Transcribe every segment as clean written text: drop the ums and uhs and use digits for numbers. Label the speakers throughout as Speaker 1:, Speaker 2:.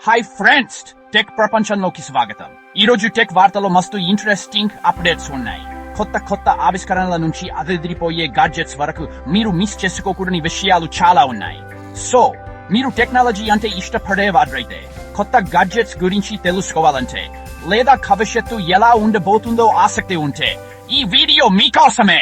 Speaker 1: Hi friends, tech ప్రపంచంలోకి స్వాగతం. ఈ రోజు టెక్ వార్తలో మస్తు ఇంట్రెస్టింగ్ అప్డేట్స్ ఉన్నాయి. కొత్త ఆవిష్కరణల నుంచి అదిరిపోయే గాడ్జెట్స్ వరకు మీరు మిస్ చేసుకోకూడని విషయాలు చాలా ఉన్నాయి. సో మీరు టెక్నాలజీ అంటే ఇష్టపడేవారైతే, కొత్త గాడ్జెట్స్ గురించి తెలుసుకోవాలంటే, లేదా భవిష్యత్తు ఎలా ఉండబోతుందో ఆసక్తి ఉంటే ఈ వీడియో మీకోసమే.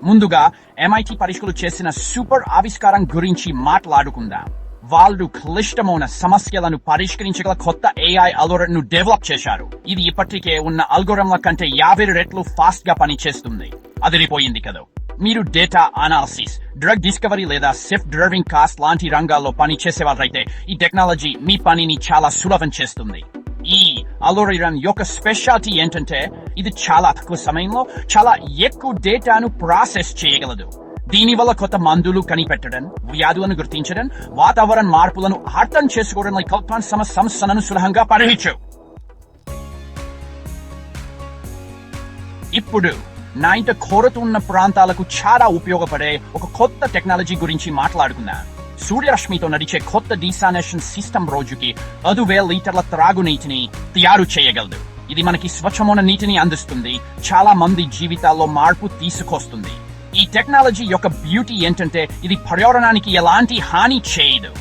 Speaker 1: ముందుగా MIT పరీక్షలు చేసిన సూపర్ ఆవిష్కారం గురించి మాట్లాడుకుందాం. వాళ్ళు క్లిష్టమైన సమస్యలను పరిష్కరించగల కొత్త AI అల్గోరిథం ను డెవలప్ చేశారు. ఇది ఇప్పటికే ఉన్న అల్గోరిథంల కంటే 50 రెట్లు ఫాస్ట్ గా పనిచేస్తుంది. అదిరిపోయింది కదా. మీరు డేటా అనాలిసిస్, డ్రగ్ డిస్కవరీ లేదా సెల్ఫ్ డ్రైవింగ్ కార్స్ లాంటి రంగాల్లో పని చేసేవారైతే ఈ టెక్నాలజీ మీ పనిని చాలా సులభం చేస్తుంది. ఈ అల్గోరిథం యొక్క స్పెషాలిటీ ఏంటంటే ఇది చాలా తక్కువ సమయంలో చాలా ఎక్కువ డేటాను ప్రాసెస్ చేయగలదు. దీనివల్ల కొత్త మందులు కనిపెట్టడం, వ్యాధులను గుర్తించడం, వాతావరణ మార్పులను అర్థం చేసుకోవడం కల్పన సమస్యలను సులభంగా పరిహరించు. ఇప్పుడు నాయింట కొరత ఉన్న ప్రాంతాలకు చాలా ఉపయోగపడే ఒక కొత్త టెక్నాలజీ గురించి మాట్లాడుకుందాం. సూర్యరశ్మితో నడిచే కొత్త డిసాలినేషన్ సిస్టమ్ రోజుకి 5,000 లీటర్ల త్రాగునీటిని తయారు చేయగలదు. ఇది మనకి స్వచ్ఛమైన నీటిని అందిస్తుంది, చాలా మంది జీవితాల్లో మార్పు తీసుకొస్తుంది. ఈ టెక్నాలజీ యొక్క బ్యూటీ ఏంటంటే ఇది పర్యావరణానికి ఎలాంటి హాని చేయదు.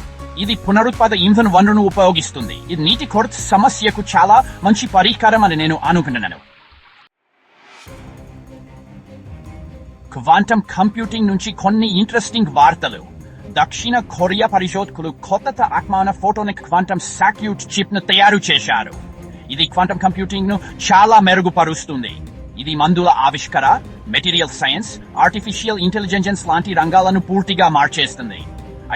Speaker 1: ఇది పునరుత్పాద ఇంధన వనరును ఉపయోగిస్తుంది. ఇది నీటి కొరత సమస్యకు చాలా మంచి పరిష్కారం అని నేను అనుకుంటున్నాను. క్వాంటమ్ కంప్యూటింగ్ నుంచి కొన్ని ఇంట్రెస్టింగ్ వార్తలు. దక్షిణ కొరియా పరిశోధకులు కొత్త రకమైన ఫోటోనిక్ క్వాంటమ్ సర్క్యూట్ చిప్ ను తయారు చేశారు. ఇది క్వాంటమ్ కంప్యూటింగ్ ను చాలా మెరుగుపరుస్తుంది. ఇది మందుల ఆవిష్కరణ, మెటీరియల్ సైన్స్, ఆర్టిఫిషియల్ ఇంటెలిజెన్స్ లాంటి రంగాలను పూర్తిగా మార్చేస్తుంది.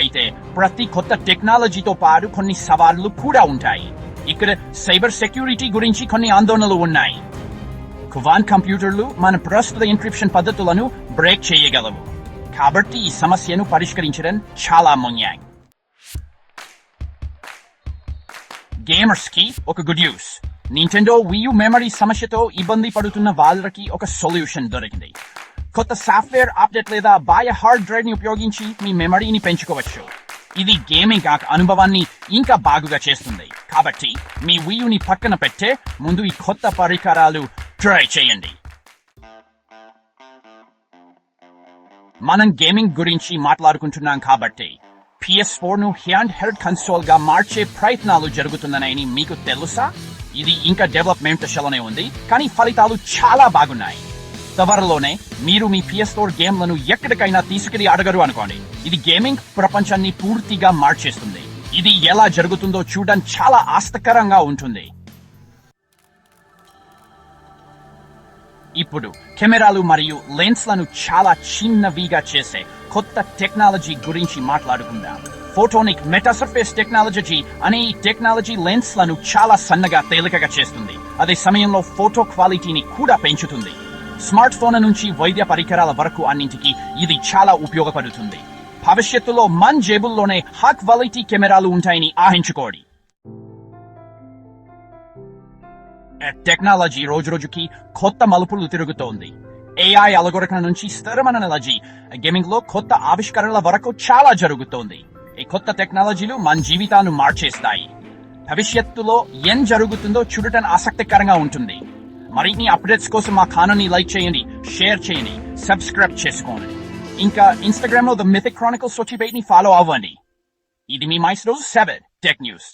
Speaker 1: అయితే ప్రతి కొత్త టెక్నాలజీతో పాటు కొన్ని సవాళ్లు కూడా ఉంటాయి. ఇక్కడ సైబర్ సెక్యూరిటీ గురించి కొన్ని ఆందోళనలు ఉన్నాయి. క్వాంటమ్ కంప్యూటర్లు మన ప్రస్తుత ఎన్క్రిప్షన్ పద్ధతులను బ్రేక్ చేయగలవు. కాబట్టి ఈ సమస్యను పరిష్కరించడం చాలా ముఖ్యం. గేమర్స్ కి ఒక good news. Nintendo Wii U memory సమస్యతో ఇబ్బంది పడుతున్న వాళ్ళకి ఒక సొల్యూషన్ దొరికింది. కొత్త సాఫ్ట్వేర్ అప్డేట్ లేదా బాహ్య హార్డ్ డ్రైవ్ ని ఉపయోగించి మీ మెమరీని పెంచుకోవచ్చు. ఇది గేమింగ్ అనుభవాన్ని ఇంకా బాగుగా చేస్తుంది. కాబట్టి మీ Wii U ని పక్కన పెట్టే ముందు ఈ కొత్త పరికరాలు ట్రై చేయండి. మనం గేమింగ్ గురించి మాట్లాడుకుంటున్నాం కాబట్టి PS4 ను హ్యాండ్ హెల్డ్ కన్సోల్ గా మార్చే ప్రయత్నాలు జరుగుతున్నాయని మీకు తెలుసా? ఇది ఇంకా డెవలప్మెంట్ దశలోనే ఉంది, కానీ ఫలితాలు చాలా బాగున్నాయి. త్వరలోనే మీరు మీ PS4 గేమ్లను ఎక్కడికైనా తీసుకెళ్లి అడగరు అనుకోండి. ఇది గేమింగ్ ప్రపంచాన్ని పూర్తిగా మార్చేస్తుంది. ఇది ఎలా జరుగుతుందో చూడడం చాలా ఆసక్తికరంగా ఉంటుంది. ఇప్పుడు కెమెరాలు మరియు లెన్స్లను చాలా చిన్నవిగా చేసే కొత్త టెక్నాలజీ గురించి మాట్లాడుకుందాం. ఫోటోనిక్ మెటాసర్ఫేస్ టెక్నాలజీ అనే ఈ టెక్నాలజీ లెన్స్ లను చాలా సన్నగా తేలికగా చేస్తుంది. అదే సమయంలో ఫోటో క్వాలిటీని కూడా పెంచుతుంది. స్మార్ట్ ఫోన్ నుంచి వైద్య పరికరాల వరకు అన్నింటికి ఇది చాలా ఉపయోగపడుతుంది. భవిష్యత్తులో మన జేబుల్లోనే హై క్వాలిటీ కెమెరాలు ఉంటాయని ఆశించుకోండి. టెక్నాలజీ రోజుకి కొత్త మలుపులు తిరుగుతోంది. AI అల్గోరిథం నుంచి స్థిరమైన ఎనర్జీ, గేమింగ్ లో కొత్త ఆవిష్కరణల వరకు చాలా జరుగుతోంది. ఈ కొత్త టెక్నాలజీలు మన జీవితాలను మార్చేస్తాయి. భవిష్యత్తులో ఏం జరుగుతుందో చూడటం ఆసక్తికరంగా ఉంటుంది. మరిన్ని అప్డేట్స్ కోసం మా ఛానల్ ని లైక్ చేయండి, షేర్ చేయండి, సబ్స్క్రైబ్ చేసుకోండి. ఇంకా ఇన్స్టాగ్రామ్ లో ద మిథిక్ క్రానికల్స్ ని ఫాలో అవ్వండి. ఇది మీ మైస్రో 7 టెక్ న్యూస్.